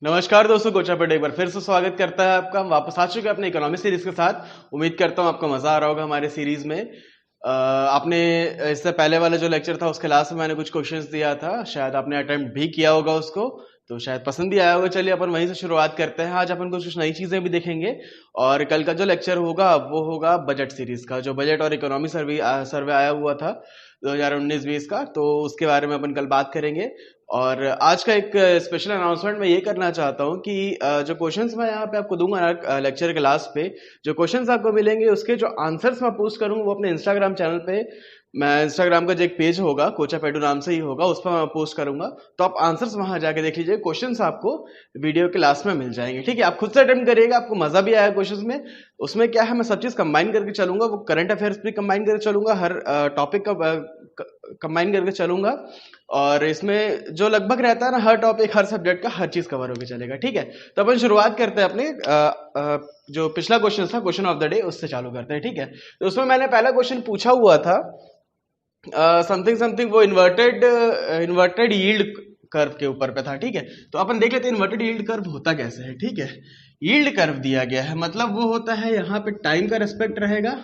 नमस्कार दोस्तों, कोचा पर एक बार फिर से स्वागत करता है आपका। हम वापस आ चुके हैं अपने इकोनॉमिक सीरीज के साथ। उम्मीद करता हूँ आपको मजा आ रहा होगा हमारे सीरीज में। आपने इससे पहले वाला जो लेक्चर था उसके लास्ट में मैंने कुछ क्वेश्चंस दिया था, शायद आपने अटेम्प्ट भी किया होगा उसको, तो शायद पसंद ही आया होगा। चलिए अपन वहीं से शुरुआत करते हैं। आज अपन कुछ नई चीजें भी देखेंगे और कल का जो लेक्चर होगा वो होगा बजट सीरीज का, जो बजट और इकोनॉमी सर्वे आया हुआ था 2019-20 का, तो उसके बारे में अपन कल बात करेंगे। और आज का एक स्पेशल अनाउंसमेंट मैं ये करना चाहता हूँ कि जो क्वेश्चंस मैं यहाँ पे आपको दूंगा लेक्चर के लास्ट पे, जो क्वेश्चंस आपको मिलेंगे उसके जो आंसर्स मैं पोस्ट करूँगा वो अपने इंस्टाग्राम चैनल पे, मैं इंस्टाग्राम का जो एक पेज होगा कोचा पेडू नाम से ही होगा, उस पर मैं पोस्ट करूंगा। तो आप आंसर्स वहां जाके देख लीजिए, क्वेश्चंस आपको वीडियो के लास्ट में मिल जाएंगे। ठीक है, आप खुद से अटेम्प्ट करिएगा, आपको मजा भी आएगा क्वेश्चंस में। उसमें क्या है, मैं सब चीज कंबाइन करके चलूंगा, वो करंट अफेयर्स भी कंबाइन करके चलूंगा, हर टॉपिक का कंबाइन करके चलूंगा। और इसमें जो लगभग रहता है ना, हर टॉपिक हर सब्जेक्ट का हर चीज कवर होकर चलेगा। ठीक है, तो अपन शुरुआत करते हैं अपने जो पिछला क्वेश्चन था, क्वेश्चन ऑफ द डे, उससे चालू करते हैं। ठीक है, तो उसमें मैंने पहला क्वेश्चन पूछा हुआ था समथिंग वो इन्वर्टेड यील्ड कर्व के ऊपर पे था। ठीक है, तो अपन देख लेते हैं इन्वर्टेड यील्ड कर्व होता कैसे है। ठीक है, यील्ड कर्व दिया गया है, मतलब वो होता है यहाँ पे टाइम का रेस्पेक्ट रहेगा,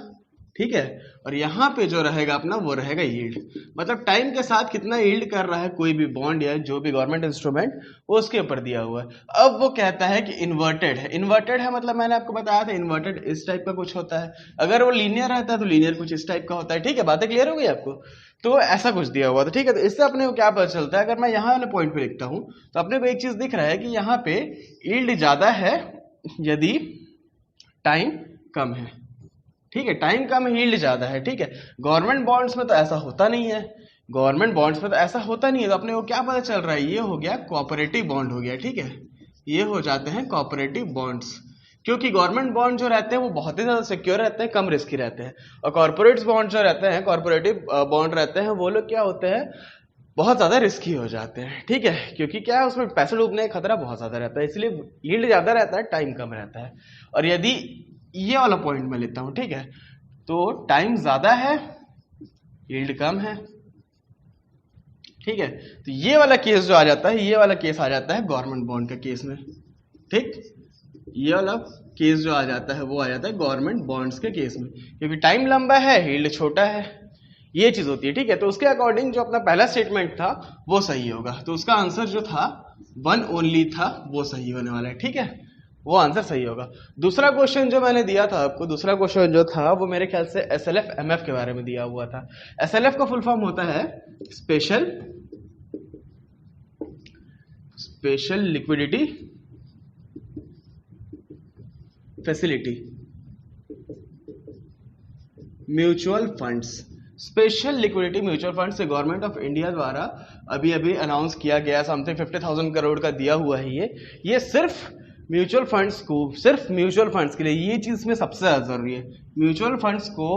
ठीक है, और यहाँ पे जो रहेगा अपना वो रहेगा यील्ड, मतलब टाइम के साथ कितना यील्ड कर रहा है कोई भी बॉन्ड या जो भी गवर्नमेंट इंस्ट्रूमेंट, वो उसके ऊपर दिया हुआ है। अब वो कहता है कि इन्वर्टेड है मतलब मैंने आपको बताया था इन्वर्टेड इस टाइप का कुछ होता है, अगर वो लीनियर रहता है तो लीनियर कुछ इस टाइप का होता है। ठीक है, बातें क्लियर हो गई आपको? तो ऐसा कुछ दिया हुआ था। ठीक है, तो इससे अपने को क्या पता चलता है, अगर मैं यहाँ वाले पॉइंट पे लिखता हूँ तो अपने को एक चीज दिख रहा है कि यहाँ पे यील्ड ज्यादा है यदि टाइम कम है। ठीक है, टाइम कम यील्ड ज्यादा है। ठीक है, गवर्नमेंट बॉन्ड्स में तो ऐसा होता नहीं है, तो अपने को क्या पता चल रहा है, ये हो गया कोऑपरेटिव बॉन्ड हो गया। ठीक है, ये हो जाते हैं कोऑपरेटिव बॉन्ड्स, क्योंकि गवर्नमेंट बॉन्ड जो रहते हैं वो बहुत ही ज्यादा सिक्योर रहते हैं, कम रिस्की रहते हैं। और कॉर्पोरेट बॉन्ड जो रहते हैं, कॉर्पोरेटिव बॉन्ड रहते हैं, वो लोग क्या होते हैं, बहुत ज्यादा रिस्की हो जाते हैं। ठीक है, क्योंकि क्या है, उसमें पैसे डूबने का खतरा बहुत ज्यादा रहता है, इसलिए यील्ड ज्यादा रहता है, टाइम कम रहता है। और यदि ये वाला पॉइंट मैं लेता हूं, ठीक है, तो टाइम ज्यादा है यील्ड कम है। ठीक है, तो ये वाला केस जो आ जाता है, ये वाला केस आ जाता है गवर्नमेंट बॉन्ड के केस में। ठीक, ये वाला केस जो आ जाता है वो आ जाता है गवर्नमेंट बॉन्ड्स के केस में, क्योंकि टाइम लंबा है यील्ड छोटा है, ये चीज होती है। ठीक है, तो उसके अकॉर्डिंग जो अपना पहला स्टेटमेंट था वो सही होगा, तो उसका आंसर जो था वन ओनली था, वो सही होने वाला है। ठीक है, वो आंसर सही होगा। दूसरा क्वेश्चन जो मैंने दिया था आपको, दूसरा क्वेश्चन जो था वो मेरे ख्याल से एसएलएफ एमएफ के बारे में दिया हुआ था। एसएलएफ का फुल फॉर्म होता है special liquidity facility mutual funds. Special liquidity mutual fund से गवर्नमेंट ऑफ इंडिया द्वारा अभी अभी अनाउंस किया गया, समथिंग 50,000 करोड़ का दिया हुआ है। ये सिर्फ म्यूचुअल फंड्स के लिए, ये चीज में सबसे ज्यादा जरूरी है, म्यूचुअल फंड्स को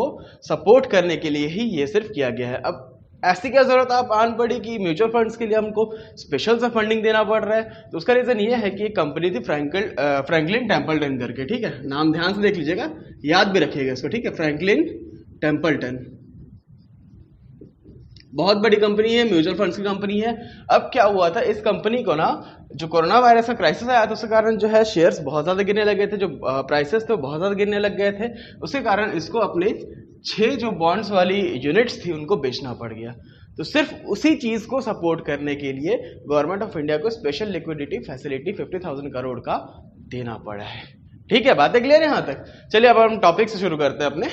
सपोर्ट करने के लिए ही ये सिर्फ किया गया है। अब ऐसी क्या जरूरत आप आन पड़ी कि म्यूचुअल फंड्स के लिए हमको स्पेशल सा फंडिंग देना पड़ रहा है, तो उसका रीजन ये है कि एक कंपनी थी फ्रैंकलिन टेम्पल्टन करके। ठीक है, नाम ध्यान से देख लीजिएगा, याद भी रखिएगा इसको। ठीक है, फ्रैंकलिन टेम्पल्टन, बहुत बड़ी कंपनी है, म्यूचुअल फंड्स की कंपनी है। अब क्या हुआ था, इस कंपनी को ना जो कोरोना वायरस का क्राइसिस आया था उसके कारण जो है शेयर्स बहुत ज्यादा गिरने लगे थे, जो प्राइसेस थे बहुत ज्यादा गिरने लग गए थे, उसके कारण इसको अपने 6 जो बॉन्ड्स वाली यूनिट्स थी उनको बेचना पड़ गया। तो सिर्फ उसी चीज को सपोर्ट करने के लिए गवर्नमेंट ऑफ इंडिया को स्पेशल लिक्विडिटी फैसिलिटी 50,000 करोड़ का देना पड़ा है। ठीक है, बातें क्लियर है यहां तक? चलिए अब हम टॉपिक से शुरू करते हैं अपने।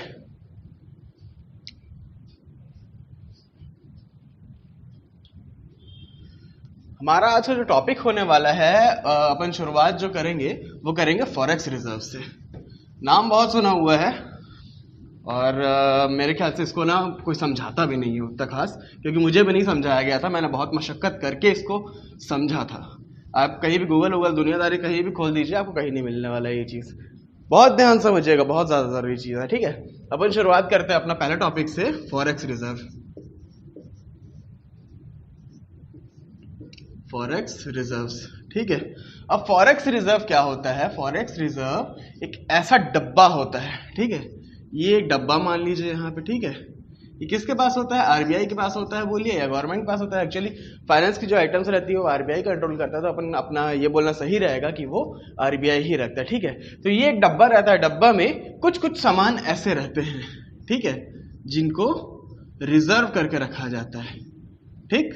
हमारा आज का जो टॉपिक होने वाला है, अपन शुरुआत जो करेंगे वो करेंगे फॉरेक्स रिजर्व से। नाम बहुत सुना हुआ है और मेरे ख्याल से इसको ना कोई समझाता भी नहीं है उतना खास, क्योंकि मुझे भी नहीं समझाया गया था, मैंने बहुत मशक्कत करके इसको समझा था। आप कहीं भी गूगल दुनियादारी कहीं भी खोल दीजिए, आपको कहीं नहीं मिलने वाला है ये चीज। बहुत ध्यान समझिएगा, बहुत ज्यादा जरूरी चीज है। ठीक है, अपन शुरुआत करते हैं अपना पहले टॉपिक से, फॉरेक्स रिजर्व्स। ठीक है, अब फॉरेक्स रिजर्व क्या होता है? फॉरेक्स रिजर्व एक ऐसा डब्बा होता है। ठीक है, ये एक डब्बा मान लीजिए यहाँ पे। ठीक है, ये किसके पास होता है? आरबीआई के पास होता है बोलिए, या गवर्नमेंट के पास होता है? एक्चुअली फाइनेंस की जो आइटम्स रहती है वो आरबीआई कंट्रोल करता है, तो अपन अपना ये बोलना सही रहेगा कि वो आरबीआई ही रखता है, ठीक है। तो ये एक डब्बा रहता है, डब्बा में कुछ कुछ सामान ऐसे रहते हैं, ठीक है, जिनको रिजर्व करके रखा जाता है, ठीक।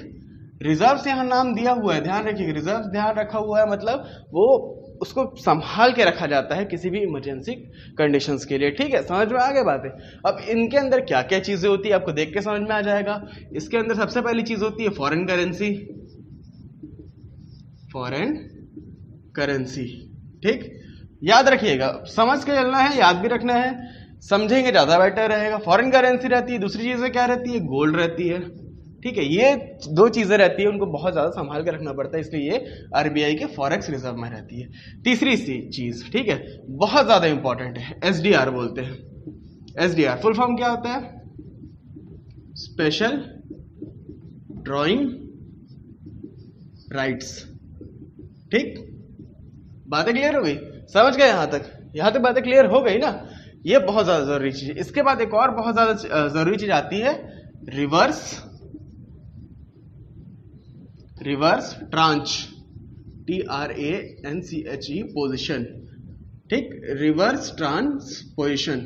रिजर्व से यहाँ नाम दिया हुआ है, ध्यान रखिएगा, रिजर्व ध्यान रखा हुआ है मतलब वो उसको संभाल के रखा जाता है किसी भी इमरजेंसी कंडीशंस के लिए, ठीक है। समझ में आ गई बातें। अब इनके अंदर क्या क्या चीजें होती है आपको देख के समझ में आ जाएगा। इसके अंदर सबसे पहली चीज होती है फॉरेन करेंसी, फॉरेन करेंसी, ठीक। याद रखिएगा, समझ के चलना है, याद भी रखना है, समझेंगे ज्यादा बेटर रहेगा। फॉरेन करेंसी रहती है, दूसरी चीजें क्या रहती है? गोल्ड रहती है, ठीक है। ये दो चीजें रहती है, उनको बहुत ज्यादा संभाल के रखना पड़ता है, इसलिए ये आरबीआई के फॉरेक्स रिजर्व में रहती है। तीसरी चीज, ठीक है, बहुत ज्यादा इंपॉर्टेंट है, एसडीआर बोलते हैं। एसडीआर फुल फॉर्म क्या होता है? स्पेशल ड्रॉइंग राइट्स, ठीक। बातें क्लियर हो गई? समझ गए यहां तक? यहां तक बातें क्लियर हो गई ना? ये बहुत ज्यादा जरूरी चीज है। इसके बाद एक और बहुत ज्यादा जरूरी चीज आती है, रिवर्स ट्रांच, TRANCHE पोजिशन, ठीक, रिवर्स ट्रांसपोजिशन।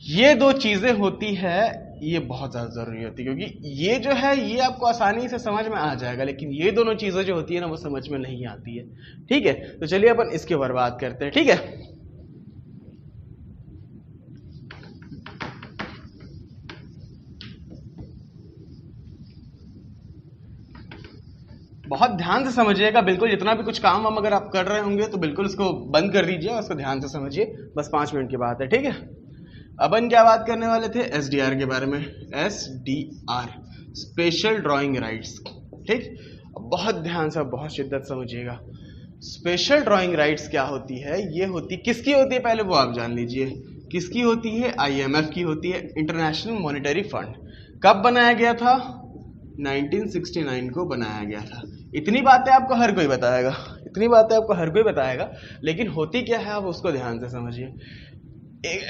ये दो चीजें होती है, ये बहुत ज्यादा जरूरी होती है, क्योंकि ये जो है ये आपको आसानी से समझ में आ जाएगा, लेकिन ये दोनों चीजें जो होती है ना वो समझ में नहीं आती है, ठीक है। तो चलिए अपन इसके ऊपर बात करते हैं, ठीक है। बहुत ध्यान से समझिएगा, बिल्कुल जितना भी कुछ काम हम अगर आप कर रहे होंगे तो बिल्कुल इसको बंद कर दीजिए और इसको ध्यान से समझिए, बस 5 मिनट की बात है, ठीक है। अपन क्या बात करने वाले थे? एसडीआर के बारे में। एसडीआर स्पेशल ड्राइंग राइट्स, ठीक। बहुत ध्यान से, बहुत शिद्दत समझिएगा। स्पेशल ड्राइंग राइट्स क्या होती है? ये होती किसकी होती है पहले वो आप जान लीजिए। किसकी होती है? आईएमएफ की होती है, इंटरनेशनल मॉनेटरी फंड। कब बनाया गया था? 1969 को बनाया गया था। इतनी बातें आपको हर कोई बताएगा, इतनी बातें आपको हर कोई बताएगा, लेकिन होती क्या है आप उसको ध्यान से समझिए।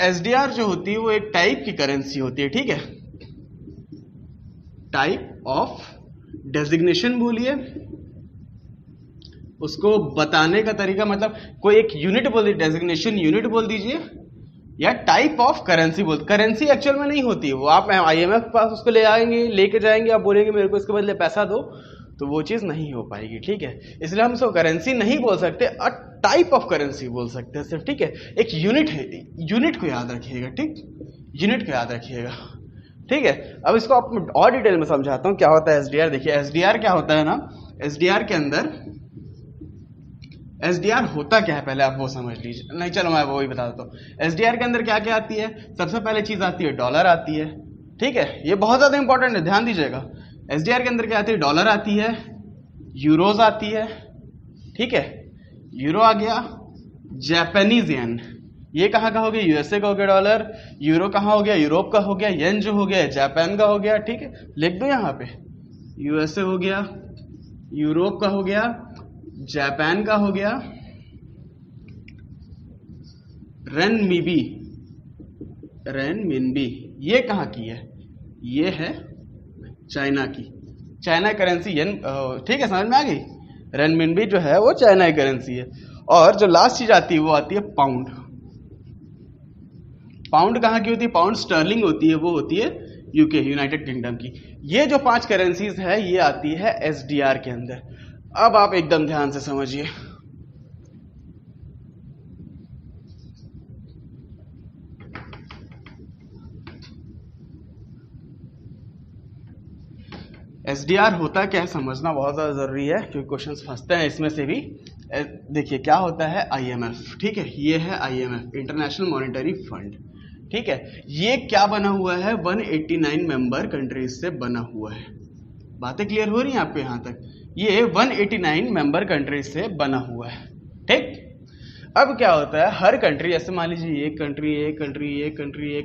एसडीआर जो होती है वो एक टाइप की करेंसी होती है, ठीक है। टाइप ऑफ डेजिग्नेशन बोलिए, उसको बताने का तरीका, मतलब कोई एक यूनिट बोल दीजिए, डेजिग्नेशन यूनिट बोल दीजिए, या टाइप ऑफ करेंसी बोल। करेंसी एक्चुअल में नहीं होती है, वो आप आईएमएफ के पास उसको ले आएंगे, लेके जाएंगे, आप बोलेंगे मेरे को इसके बदले पैसा दो, तो वो चीज नहीं हो पाएगी, ठीक है। इसलिए हम इसको करेंसी नहीं बोल सकते, अ टाइप ऑफ करेंसी बोल सकते हैं सिर्फ, ठीक है। एक यूनिट है, यूनिट को याद रखिएगा, ठीक, यूनिट को याद रखिएगा, ठीक है। अब इसको आप और डिटेल में समझाता हूं क्या होता है एसडीआर। देखिए एसडीआर क्या होता है ना, एसडीआर के अंदर एसडीआर होता क्या है पहले आप वो समझ लीजिए। नहीं चलो मैं वो ही बता देता हूँ। एसडीआर के अंदर क्या क्या आती है? सबसे पहले चीज आती है डॉलर आती है, ठीक है, ये बहुत ज्यादा इंपॉर्टेंट है, ध्यान दीजिएगा। एसडीआर के अंदर क्या आती है? डॉलर आती है, यूरोज आती है, ठीक है, यूरो आ गया, जापानीज येन, ये कहाँ का हो गया? यूएसए का हो गया डॉलर। यूरो कहाँ हो गया? यूरोप का हो गया। येन जो हो गया जापान का हो गया, ठीक है, लिख दो यहाँ पे, यूएसए हो गया, यूरोप का हो गया, जापान का हो गया। रेनमिबी, रेनमिनबी ये कहाँ की है? ये है चाइना की, चाइना करेंसी येन, ठीक है, समझ में आ गई। रेनमिनबी जो है वो चाइना की करेंसी है। और जो लास्ट चीज आती है वो आती है पाउंड। पाउंड कहाँ की होती है? पाउंड स्टर्लिंग होती है, वो होती है यूके, यूनाइटेड किंगडम की। ये जो 5 करेंसीज है ये आती है एसडीआर के अंदर। अब आप एकदम ध्यान से समझिए। एसडीआर होता क्या है समझना बहुत ज्यादा जरूरी है, क्योंकि क्वेश्चंस फंसते हैं इसमें से भी। देखिए क्या होता है आईएमएफ, ठीक है, ये है आईएमएफ, इंटरनेशनल मॉनेटरी फंड, ठीक है। ये क्या बना हुआ है? 189 मेंबर कंट्रीज से बना हुआ है। बातें क्लियर हो रही हैं आपको यहां तक? ये 189 मेंबर कंट्रीज से बना हुआ है, ठीक। अब क्या होता है, हर कंट्री, जैसे मान लीजिए एक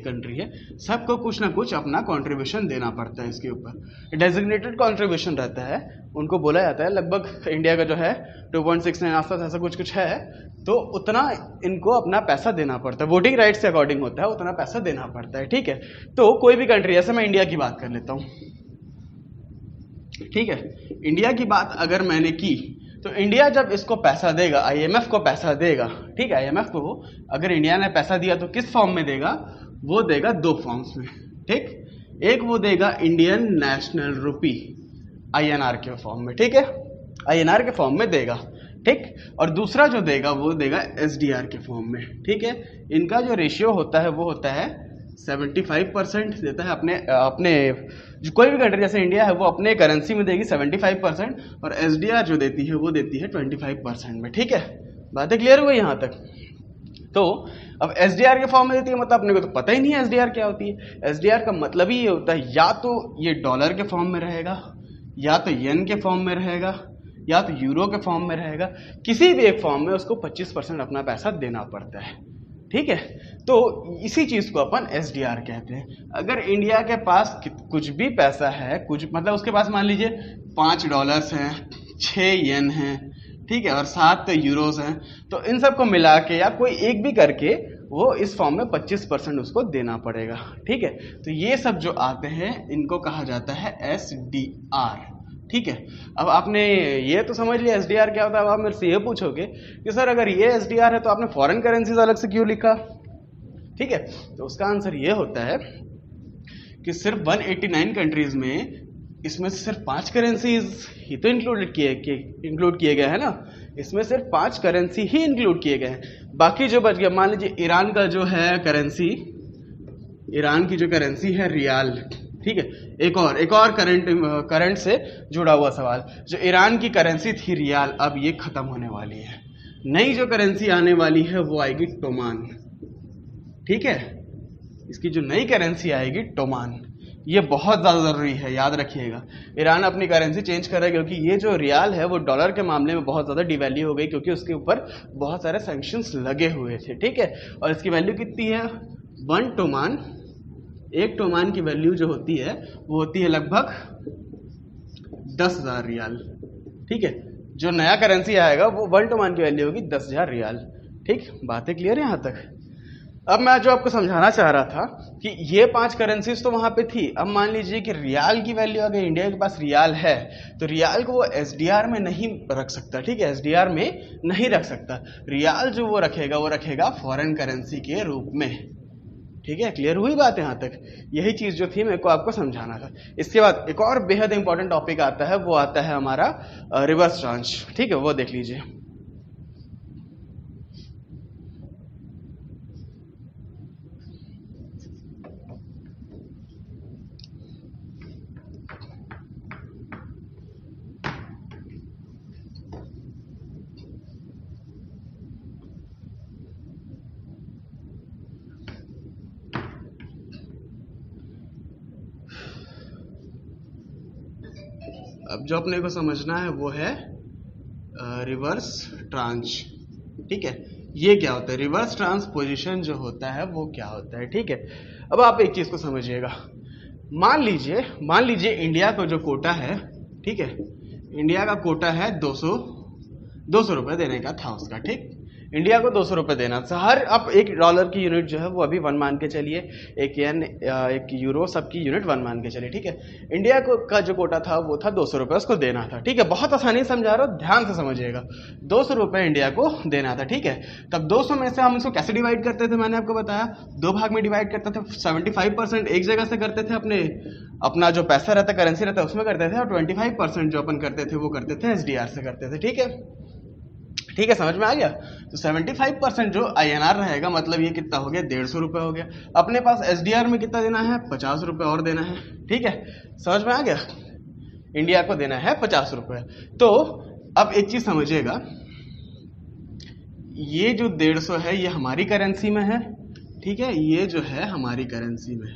कंट्री है, सबको कुछ ना कुछ अपना कंट्रीब्यूशन देना पड़ता है इसके ऊपर। डेजिग्नेटेड कंट्रीब्यूशन रहता है, उनको बोला जाता है, लगभग इंडिया का जो है 2.69 आसपास ऐसा कुछ है, तो उतना इनको अपना पैसा देना पड़ता है, वोटिंग राइट्स के अकॉर्डिंग होता है, उतना पैसा देना पड़ता है, ठीक है। तो कोई भी कंट्री, जैसे मैं इंडिया की बात कर लेता हूँ, ठीक है, इंडिया की बात अगर मैंने की, तो इंडिया जब इसको पैसा देगा, आईएमएफ को पैसा देगा, ठीक है, आईएमएफ को अगर इंडिया ने पैसा दिया तो किस फॉर्म में देगा, वो देगा दो फॉर्म्स में, ठीक। एक वो देगा इंडियन नेशनल रुपी, आईएनआर के फॉर्म में, ठीक है, आईएनआर के फॉर्म में देगा, ठीक। और दूसरा जो देगा वो देगा एसडीआर के फॉर्म में, ठीक है। इनका जो रेशियो होता है वो होता है 75% देता है अपने जो कोई भी कंट्री जैसे इंडिया है वो अपने करेंसी में देगी 75%, और एसडीआर जो देती है वो देती है 25% में, ठीक है। बातें क्लियर हो गई यहाँ तक। तो अब एसडीआर के फॉर्म में देती है, मतलब अपने को तो पता ही नहीं है एसडीआर क्या होती है। एसडीआर का मतलब ही ये होता है, या तो ये डॉलर के फॉर्म में रहेगा, या तो येन के फॉर्म में रहेगा, या तो यूरो के फॉर्म में रहेगा, किसी भी एक फॉर्म में उसको 25% अपना पैसा देना पड़ता है, ठीक है। तो इसी चीज को अपन एसडीआर कहते हैं। अगर इंडिया के पास कुछ भी पैसा है, कुछ मतलब उसके पास मान लीजिए $5 हैं, 6 येन हैं, ठीक है, और 7 यूरोस हैं, तो इन सबको मिला के या कोई एक भी करके वो इस फॉर्म में 25% उसको देना पड़ेगा, ठीक है। तो ये सब जो आते हैं इनको कहा जाता है एसडीआर, ठीक है। अब आपने ये तो समझ लिया एसडीआर क्या होता है। अब आप मेरे से ये पूछोगे कि सर अगर ये एसडीआर है तो आपने फॉरेन करेंसीज अलग से क्यों लिखा, ठीक है। तो उसका आंसर ये होता है कि सिर्फ 189 कंट्रीज में इसमें से सिर्फ 5 करेंसीज ही तो इंक्लूड किए गए हैं ना, इसमें सिर्फ 5 करेंसी ही इंक्लूड किए गए हैं। बाकी जो बच गया, मान लीजिए ईरान का जो है करेंसी, ईरान की जो करेंसी है रियाल, ठीक है। एक और करंट से जुड़ा हुआ सवाल, जो ईरान की करेंसी थी रियाल, अब ये खत्म होने वाली है। नई जो करेंसी आने वाली है वो आएगी टोमान, ठीक है। इसकी जो नई करेंसी आएगी टोमान, ये बहुत ज़्यादा ज़रूरी है, याद रखिएगा। ईरान अपनी करेंसी चेंज कर रहा है क्योंकि ये जो रियाल है वो डॉलर के मामले में बहुत ज़्यादा डिवैल्यू हो गई, क्योंकि उसके ऊपर बहुत सारे सैंक्शंस लगे हुए थे, ठीक है। और इसकी वैल्यू कितनी है, 1 टोमान, एक टोमान की वैल्यू जो होती है वो होती है लगभग 10,000 रियाल, ठीक है। जो नया करेंसी आएगा वो 1 टोमान की वैल्यू होगी 10,000 रियाल, ठीक। बातें क्लियर है यहाँ तक। अब मैं जो आपको समझाना चाह रहा था कि ये 5 करेंसीज तो वहां पे थी, अब मान लीजिए कि रियाल की वैल्यू, अगर इंडिया के पास रियाल है तो रियाल को वो एसडीआर में नहीं रख सकता, ठीक है, एसडीआर में नहीं रख सकता। रियाल जो वो रखेगा फॉरेन करेंसी के रूप में, ठीक है। क्लियर हुई बात यहाँ तक। यही चीज जो थी मेरे को आपको समझाना था। इसके बाद एक और बेहद इंपॉर्टेंट टॉपिक आता है, वो आता है हमारा रिवर्स ट्रांच, ठीक है, वो देख लीजिए। अब जो अपने को समझना है वो है रिवर्स ट्रांच, ठीक है। ये क्या होता है, रिवर्स ट्रांसपोजिशन जो होता है वो क्या होता है, ठीक है। अब आप एक चीज को समझिएगा, मान लीजिए इंडिया को जो कोटा है, ठीक है, इंडिया का कोटा है 200 रुपए देने का था उसका, ठीक। इंडिया को 200 रुपए देना था हर, अब $1 की यूनिट जो है वो अभी 1 मान के चलिए, एक येन, एक यूरो, सबकी यूनिट 1 मान के चलिए, ठीक है। इंडिया को का जो कोटा था वो था 200 रुपए, उसको देना था, ठीक है। बहुत आसानी से समझा रहा हूँ, ध्यान से समझिएगा। 200 रुपए इंडिया को देना था, ठीक है। तब 200 में से हम इसको कैसे डिवाइड करते थे, मैंने आपको बताया 2 भाग में डिवाइड करते थे। 75% एक जगह से करते थे, अपना जो पैसा रहता, करेंसी रहता उसमें करते थे, और 25% जो अपन करते थे वो करते थे एसडीआर से करते थे, ठीक है। ठीक है, समझ में आ गया। तो 75% जो आईएनआर रहेगा, मतलब ये कितना हो गया, 150 रुपए हो गया। अपने पास एसडीआर में कितना देना है, 50 रुपए और देना है, ठीक है। समझ में आ गया, इंडिया को देना है 50 रुपए। तो अब एक चीज समझिएगा, ये जो 150 है ये हमारी करेंसी में है, ठीक है, ये जो है हमारी करेंसी में,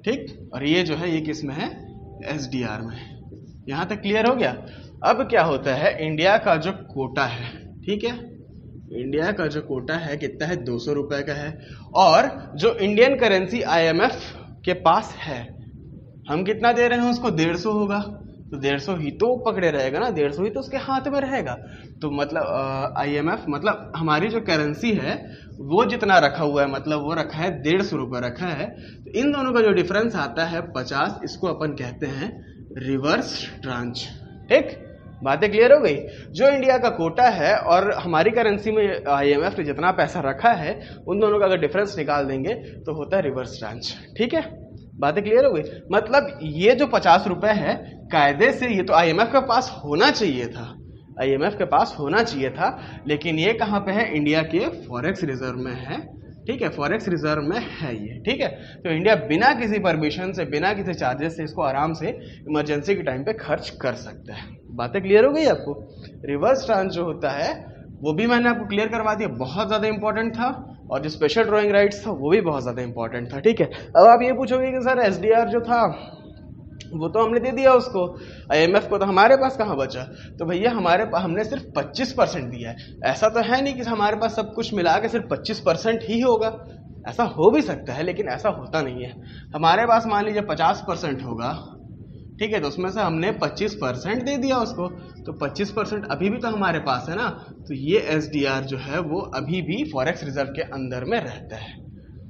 ठीक, और ये जो है ये किस में है, एसडीआर में। यहां तक क्लियर हो गया। अब क्या होता है, इंडिया का जो कोटा है, ठीक है, इंडिया का जो कोटा है कितना है, 200 रुपए का है। और जो इंडियन करेंसी IMF के पास है, हम कितना दे रहे हैं उसको, 150 होगा, तो 150 ही तो पकड़े रहेगा ना, 150 ही तो उसके हाथ में रहेगा। तो मतलब IMF मतलब हमारी जो करेंसी है वो जितना रखा हुआ है, मतलब वो रखा है 150 रुपये रखा है। तो इन दोनों का जो डिफरेंस आता है 50, इसको अपन कहते हैं रिवर्स ट्रांच। ठीक, बातें क्लियर हो गई। जो इंडिया का कोटा है और हमारी करेंसी में IMF ने जितना पैसा रखा है, उन दोनों का अगर डिफरेंस निकाल देंगे तो होता है रिवर्स ट्रांच। ठीक है, बातें क्लियर हो गई। मतलब ये जो 50 रुपए है, कायदे से ये तो IMF के पास होना चाहिए था, IMF के पास होना चाहिए था, लेकिन ये कहाँ पे है, इंडिया के फॉरेक्स रिजर्व में है। ठीक है, फॉरेक्स रिजर्व में है ये। ठीक है, तो इंडिया बिना किसी परमिशन से, बिना किसी चार्जेस से इसको आराम से इमरजेंसी के टाइम पे खर्च कर सकता है। बातें क्लियर हो गई आपको। रिवर्स ट्रांच जो होता है वो भी मैंने आपको क्लियर करवा दिया, बहुत ज़्यादा इंपॉर्टेंट था। और जो स्पेशल ड्रॉइंग राइट्स था वो भी बहुत ज़्यादा इंपॉर्टेंट था। ठीक है, अब आप ये पूछोगे कि सर SDR जो था वो तो हमने दे दिया उसको, IMF को, तो हमारे पास कहाँ बचा। तो भैया हमने सिर्फ 25% दिया है। ऐसा तो है नहीं कि हमारे पास सब कुछ मिला के सिर्फ 25% ही होगा, ऐसा हो भी सकता है लेकिन ऐसा होता नहीं है। हमारे पास मान लीजिए 50% होगा, ठीक है, तो उसमें से हमने 25% दे दिया उसको, तो 25% अभी भी तो हमारे पास है ना। तो ये SDR जो है वो अभी भी फॉरेक्स रिजर्व के अंदर में रहता है।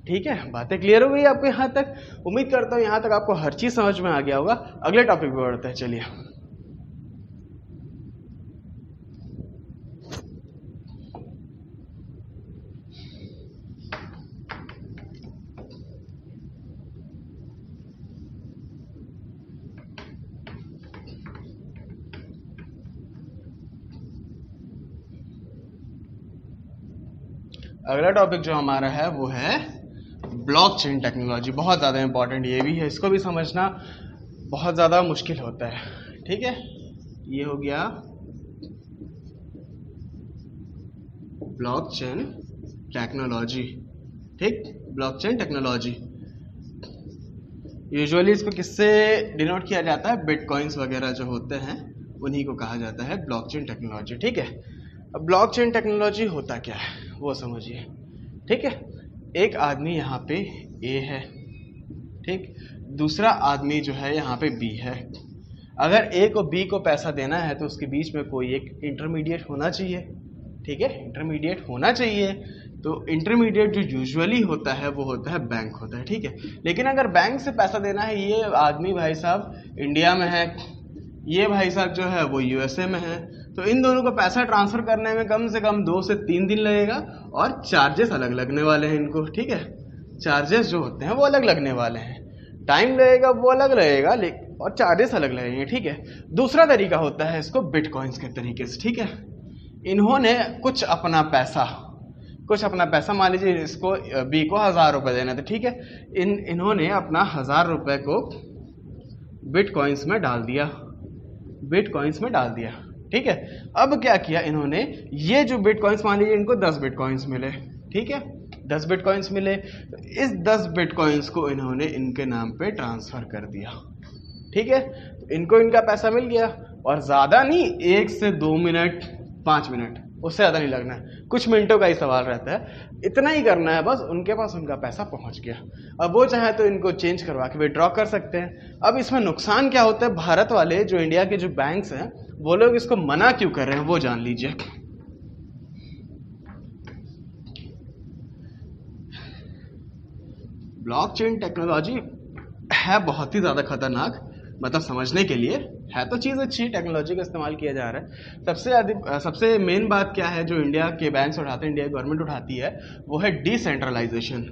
ठीक है, बातें क्लियर हो गई आपको यहाँ तक। उम्मीद करता हूँ यहाँ तक आपको हर चीज समझ में आ गया होगा। अगले टॉपिक पे बढ़ते हैं, चलिए। अगला टॉपिक जो हमारा है वो है ब्लॉकचेन टेक्नोलॉजी। बहुत ज़्यादा इंपॉर्टेंट ये भी है, इसको भी समझना बहुत ज़्यादा मुश्किल होता है। ठीक है, ये हो गया ब्लॉकचेन टेक्नोलॉजी। ठीक, ब्लॉकचेन टेक्नोलॉजी यूजुअली इसको किससे डिनोट किया जाता है, बिटकॉइंस वगैरह जो होते हैं उन्हीं को कहा जाता है ब्लॉकचेन टेक्नोलॉजी। ठीक है, अब ब्लॉकचेन टेक्नोलॉजी होता क्या है वो समझिए। ठीक है, एक आदमी यहाँ पे A है, ठीक, दूसरा आदमी जो है यहाँ पे B है। अगर A को B को पैसा देना है तो उसके बीच में कोई एक इंटरमीडिएट होना चाहिए। ठीक है, इंटरमीडिएट होना चाहिए। तो इंटरमीडिएट जो यूजुअली होता है वो होता है बैंक होता है। ठीक है, लेकिन अगर बैंक से पैसा देना है, ये आदमी भाई साहब इंडिया में है, ये भाई साहब जो है वो USA में है, तो इन दोनों को पैसा ट्रांसफर करने में कम से कम 2 से 3 दिन लगेगा और चार्जेस अलग लगने वाले हैं इनको। ठीक है, चार्जेस जो होते हैं वो अलग लगने वाले हैं, टाइम लगेगा वो अलग लगेगा और चार्जेस अलग लगेंगे। ठीक है, दूसरा तरीका होता है इसको बिटकॉइंस के तरीके से। ठीक है, इन्होंने कुछ अपना पैसा मान लीजिए इसको B को 1000 रुपये देना था। ठीक है, इन्होंने अपना 1000 रुपये को बिटकॉइंस में डाल दिया। ठीक है, अब क्या किया इन्होंने, ये जो बिटकॉइंस मान लीजिए इनको 10 बिटकॉइंस मिले। ठीक है, 10 बिटकॉइंस मिले, तो इस 10 बिटकॉइंस को इन्होंने इनके नाम पे ट्रांसफर कर दिया। ठीक है, तो इनको इनका पैसा मिल गया, और ज़्यादा नहीं, 1 से 2 मिनट 5 मिनट, उससे ज़्यादा नहीं लगना है, कुछ मिनटों का ही सवाल रहता है, इतना ही करना है बस, उनके पास उनका पैसा पहुंच गया। अब वो चाहे तो इनको चेंज करवा के विड्रॉ कर सकते हैं। अब इसमें नुकसान क्या होता है, भारत वाले जो इंडिया के जो बैंक्स हैं वो लोग इसको मना क्यों कर रहे हैं वो जान लीजिए। ब्लॉकचेन टेक्नोलॉजी है बहुत ही ज़्यादा खतरनाक, मतलब समझने के लिए है तो चीज़ अच्छी, टेक्नोलॉजी का इस्तेमाल किया जा रहा है। सबसे मेन बात क्या है जो इंडिया के बैंक्स उठाते हैं, इंडिया की गवर्नमेंट उठाती है, वो है डिसेंट्रलाइजेशन।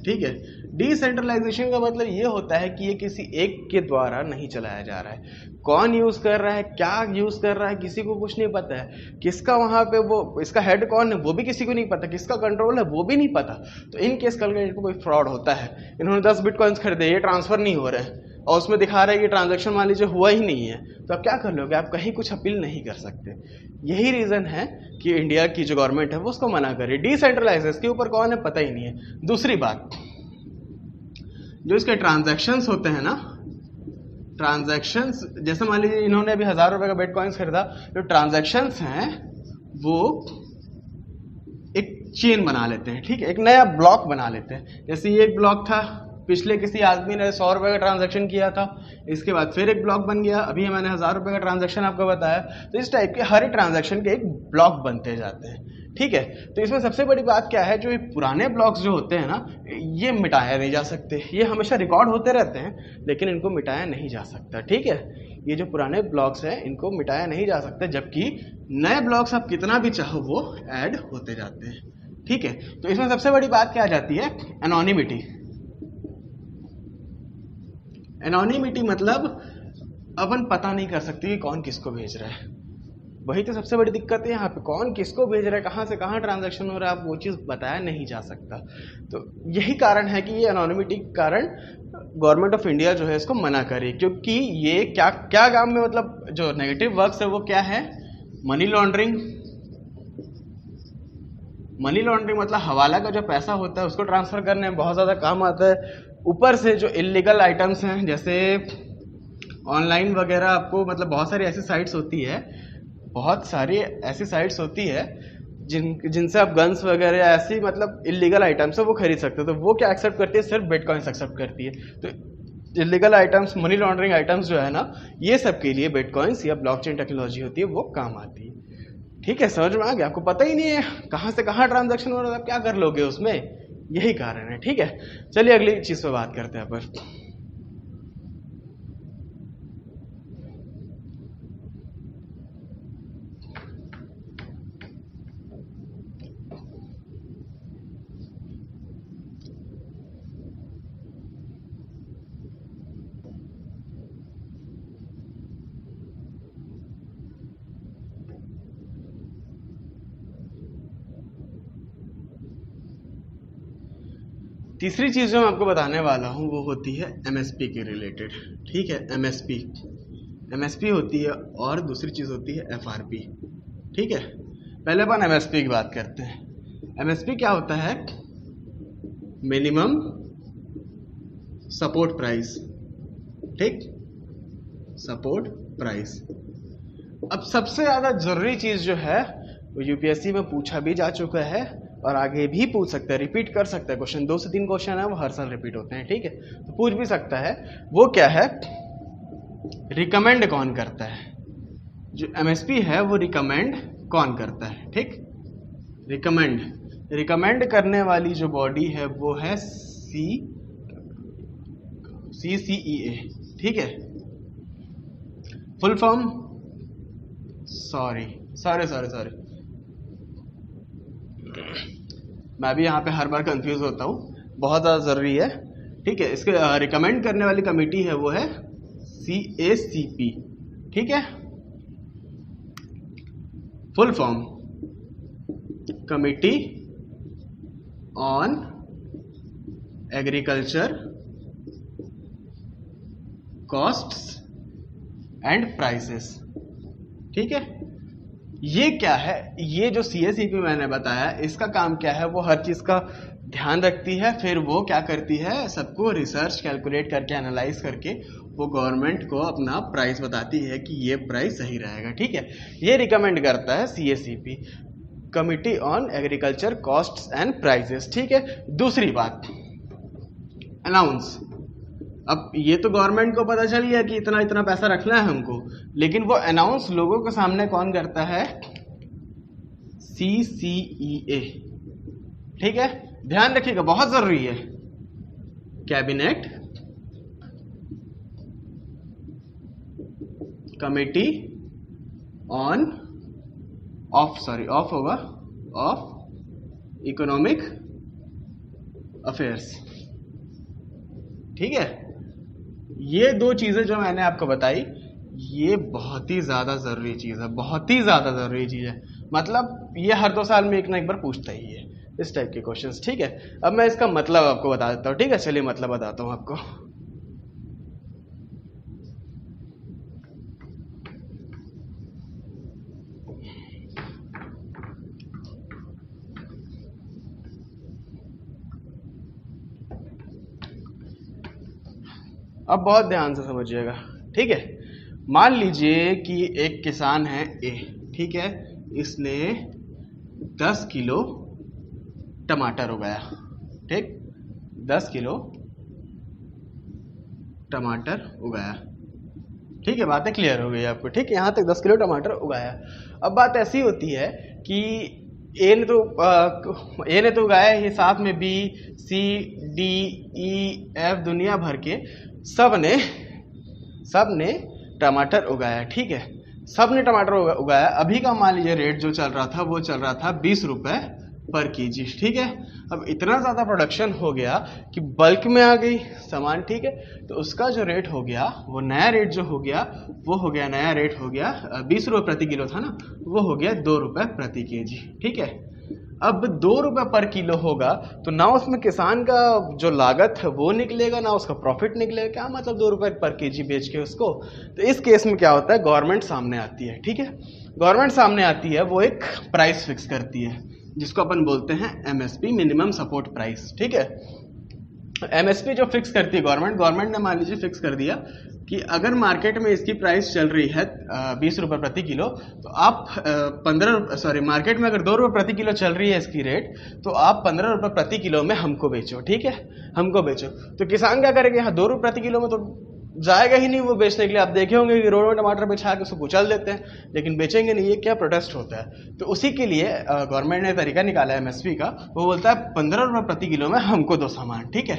ठीक है, डिसेंट्रलाइजेशन का मतलब ये होता है कि ये किसी एक के द्वारा नहीं चलाया जा रहा है। कौन यूज कर रहा है, क्या यूज कर रहा है, किसी को कुछ नहीं पता है। किसका वहां पे वो इसका हेड कौन है वो भी किसी को नहीं पता, किसका कंट्रोल है वो भी नहीं पता। तो इन केस कल को कोई फ्रॉड होता है, इन्होंने 10 बिटकॉइंस खरीदे, ये ट्रांसफर नहीं हो रहे हैं और उसमें दिखा रहा है कि ट्रांजैक्शन मान लीजिए हुआ ही नहीं है, तो आप क्या कर लोगे, आप कहीं कुछ अपील नहीं कर सकते। यही रीजन है कि इंडिया की जो गवर्नमेंट है वो उसको मना करे। डिसेंट्रलाइज, इसके ऊपर कौन है पता ही नहीं है। दूसरी बात, जो इसके ट्रांजैक्शंस होते हैं ना, ट्रांजैक्शंस, जैसे मान लीजिए इन्होंने अभी 1000 रुपए का बिटकॉइंस खरीदा, जो ट्रांजैक्शंस हैं वो एक चेन बना लेते हैं, ठीक है, एक नया ब्लॉक बना लेते हैं। जैसे ये एक ब्लॉक था, पिछले किसी आदमी ने 100 रुपए का ट्रांजैक्शन किया था, इसके बाद फिर एक ब्लॉक बन गया, अभी मैंने 1000 रुपए का ट्रांजैक्शन आपको बताया। तो इस टाइप के हर एक ट्रांजैक्शन के एक ब्लॉक बनते जाते हैं, ठीक है। तो इसमें सबसे बड़ी बात क्या है, जो ये पुराने ब्लॉक्स जो होते हैं ना, ये मिटाया नहीं जा सकते, ये हमेशा रिकॉर्ड होते रहते हैं लेकिन इनको मिटाया नहीं जा सकता, ठीक है। ये जो पुराने ब्लॉक्स हैं इनको मिटाया नहीं जा सकता, जबकि नए ब्लॉक्स आप कितना भी चाहो वो ऐड होते जाते हैं, ठीक है। तो इसमें सबसे बड़ी बात क्या आ जाती है, एनोनिमिटी। एनोनिमिटी मतलब अपन पता नहीं कर सकते कि कौन किसको भेज रहा है, वही तो सबसे बड़ी दिक्कत है यहाँ पे, कौन किसको भेज रहा है, कहाँ से कहाँ ट्रांजैक्शन हो रहा है, आप वो चीज़ बताया नहीं जा सकता। तो यही कारण है कि ये एनोनिमिटी के कारण गवर्नमेंट ऑफ इंडिया जो है इसको मना करे, क्योंकि ये क्या क्या काम में, मतलब जो नेगेटिव वर्क्स है वो क्या है, मनी लॉन्ड्रिंग। मनी लॉन्ड्रिंग मतलब हवाला का जो पैसा होता है उसको ट्रांसफर करने में बहुत ज़्यादा काम आता है। ऊपर से जो इलीगल आइटम्स हैं, जैसे ऑनलाइन वगैरह, आपको मतलब बहुत सारी ऐसी साइट्स होती है, बहुत सारी ऐसी साइट्स होती है जिनसे आप गन्स वगैरह ऐसी मतलब इलीगल आइटम्स है वो खरीद सकते हो। तो वो क्या एक्सेप्ट करती है, सिर्फ बिटकॉइंस एक्सेप्ट करती है। तो illegal items, money laundering items जो है ना, ये सब के लिए बिटकॉइंस या ब्लॉकचेन टेक्नोलॉजी होती है, वो काम आती है, ठीक है। समझ में आ गया? आपको पता ही नहीं है कहाँ से कहाँ ट्रांजैक्शन हो रहा है, आप क्या कर लोगे उसमें, यही कारण है, ठीक है। चलिए अगली चीज पे बात करते हैं पर। तीसरी चीज जो मैं आपको बताने वाला हूं वो होती है एमएसपी के रिलेटेड, ठीक है। एमएसपी होती है और दूसरी चीज होती है एफआरपी, ठीक है। पहले अपन एमएसपी की बात करते हैं। एमएसपी क्या होता है, मिनिमम सपोर्ट प्राइस, ठीक, सपोर्ट प्राइस। अब सबसे ज्यादा जरूरी चीज जो है वो यूपीएससी में पूछा भी जा चुका है और आगे भी पूछ सकता है, रिपीट कर सकता है क्वेश्चन, 2 से 3 क्वेश्चन है वो हर साल रिपीट होते हैं, ठीक है। तो पूछ भी सकता है, वो क्या है, रिकमेंड कौन करता है, जो एमएसपी है वो रिकमेंड कौन करता है, ठीक। रिकमेंड करने वाली जो बॉडी है वो है CCEA, ठीक है। फुल फॉर्म, सॉरी, मैं भी यहाँ पे हर बार कंफ्यूज होता हूँ, बहुत ज़्यादा ज़रूरी है, ठीक है। इसके रिकमेंड करने वाली कमेटी है वो है CACP, ठीक है। Full form, committee on agriculture costs and prices, ठीक है। ये क्या है, ये जो CACP मैंने बताया इसका काम क्या है, वो हर चीज का ध्यान रखती है, फिर वो क्या करती है, सबको रिसर्च कैलकुलेट करके एनालाइज करके वो गवर्नमेंट को अपना प्राइस बताती है कि ये प्राइस सही रहेगा, ठीक है। ये रिकमेंड करता है CACP, committee on agriculture costs and prices, ठीक है। दूसरी बात, अनाउंस। अब ये तो गवर्नमेंट को पता चल गया कि इतना इतना पैसा रखना है हमको, लेकिन वो अनाउंस लोगों के सामने कौन करता है, CCEA, ठीक है। ध्यान रखिएगा, बहुत जरूरी है, कैबिनेट कमिटी ऑन ऑफ होगा ऑफ इकोनॉमिक अफेयर्स, ठीक है। ये 2 चीजें जो मैंने आपको बताई ये बहुत ही ज्यादा जरूरी चीज है, बहुत ही ज्यादा जरूरी चीज है, मतलब ये हर 2 साल में एक ना एक बार पूछता ही है इस टाइप के क्वेश्चंस, ठीक है। अब मैं इसका मतलब आपको बता देता हूँ, ठीक है। चलिए मतलब बताता हूँ आपको। अब बहुत ध्यान से समझिएगा, ठीक है। मान लीजिए कि एक किसान है ए, ठीक है, इसने 10 किलो टमाटर उगाया, ठीक, 10 किलो टमाटर उगाया, ठीक है, बातें क्लियर हो गई आपको, ठीक है, यहाँ तक 10 किलो टमाटर उगाया। अब बात ऐसी होती है कि ए ने तो उगाया ही, साथ में बी, सी, डी, ई, एफ, दुनिया भर के सब ने टमाटर उगाया, ठीक है, सब ने टमाटर उगाया। अभी का मान लीजिए रेट जो चल रहा था वो चल रहा था 20 रुपए पर केजी, ठीक है। अब इतना ज़्यादा प्रोडक्शन हो गया कि बल्क में आ गई सामान, ठीक है, तो उसका जो रेट हो गया, वो नया रेट जो हो गया वो हो गया, नया रेट हो गया 20 रुपये प्रति किलो था ना, वो हो गया 2 रुपये प्रति केजी, ठीक है। अब 2 रुपये पर किलो होगा तो ना उसमें किसान का जो लागत है वो निकलेगा, ना उसका प्रॉफिट निकलेगा। क्या मतलब 2 रुपये पर केजी बेच के उसको। तो इस केस में क्या होता है, गवर्नमेंट सामने आती है, ठीक है, गवर्नमेंट सामने आती है, वो एक प्राइस फिक्स करती है जिसको अपन बोलते हैं एमएसपी, मिनिमम सपोर्ट प्राइस, ठीक है। एमएसपी जो फिक्स करती है गवर्नमेंट ने मान लीजिए फिक्स कर दिया कि अगर मार्केट में इसकी प्राइस चल रही है 20 रुपये प्रति किलो, तो आप मार्केट में अगर 2 रुपये प्रति किलो चल रही है इसकी रेट, तो आप 15 रुपये प्रति किलो में हमको बेचो, ठीक है, हमको बेचो। तो किसान क्या करेंगे, हाँ 2 रुपये प्रति किलो में तो जाएगा ही नहीं वो बेचने के लिए। आप देखे होंगे कि रोड में टमाटर बिछा के उसको कुचल देते हैं, लेकिन बेचेंगे नहीं, ये क्या प्रोटेस्ट होता है। तो उसी के लिए गवर्नमेंट ने तरीका निकाला है एमएसपी का, वो बोलता है 15 रुपये प्रति किलो में हमको दो सामान, ठीक है,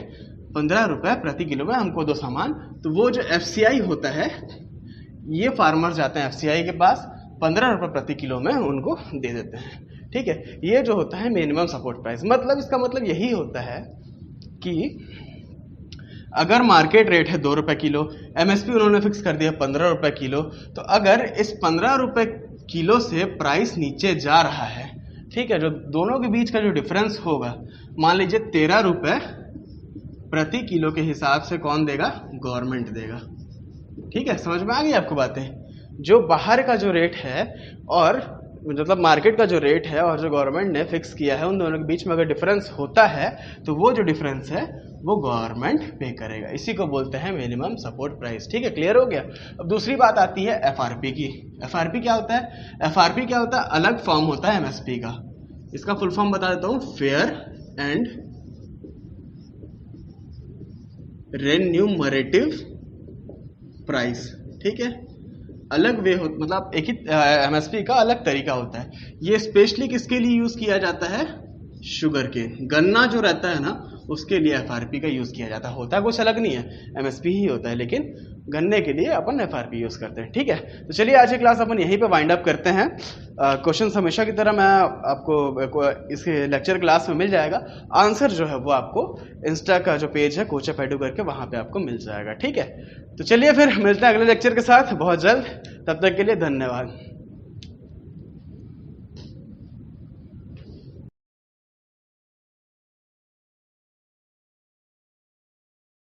15 रुपये प्रति किलो में हमको दो सामान। तो वो जो एफसीआई होता है, ये फार्मर जाते हैं एफसीआई के पास, 15 रुपये प्रति किलो में उनको दे देते हैं, ठीक है। ये जो होता है मिनिमम सपोर्ट प्राइस, मतलब इसका मतलब यही होता है कि अगर मार्केट रेट है 2 रुपये किलो, एमएसपी उन्होंने फिक्स कर दिया 15 रुपये किलो, तो अगर इस 15 रुपये किलो से प्राइस नीचे जा रहा है, ठीक है, जो दोनों के बीच का जो डिफरेंस होगा, मान लीजिए 13 रुपये प्रति किलो के हिसाब से कौन देगा, गवर्नमेंट देगा, ठीक है। समझ में आ गई आपको बातें। जो बाहर का जो रेट है और मतलब मार्केट का जो रेट है और जो गवर्नमेंट ने फिक्स किया है, उन दोनों के बीच में अगर डिफरेंस होता है तो वो जो डिफरेंस है वो गवर्नमेंट पे करेगा। इसी को बोलते हैं मिनिमम सपोर्ट प्राइस, ठीक है, क्लियर हो गया। अब दूसरी बात आती है एफआरपी की। एफआरपी क्या होता है, एफआरपी क्या होता है, अलग फॉर्म होता है एमएसपी का। इसका फुल फॉर्म बता देता हूं, फेयर एंड रेन्यूमरेटिव प्राइस, ठीक है। अलग वे हो, मतलब एक ही एमएसपी का अलग तरीका होता है। ये स्पेशली किसके लिए यूज किया जाता है, शुगर के, गन्ना जो रहता है ना, उसके लिए एफआरपी का यूज किया जाता है। होता कुछ अलग नहीं है, एमएसपी ही होता है, लेकिन गन्ने के लिए अपन एफआरपी यूज करते हैं, ठीक है। तो चलिए आज की क्लास अपन यहीं पे वाइंड अप करते हैं। क्वेश्चन हमेशा की तरह मैं आपको इसके लेक्चर क्लास में मिल जाएगा, आंसर जो है वो आपको इंस्टा का जो पेज है कोच ऑफ एडू करके, वहां पे आपको मिल जाएगा, ठीक है। तो चलिए फिर मिलते हैं अगले लेक्चर के साथ बहुत जल्द, तब तक के लिए धन्यवाद।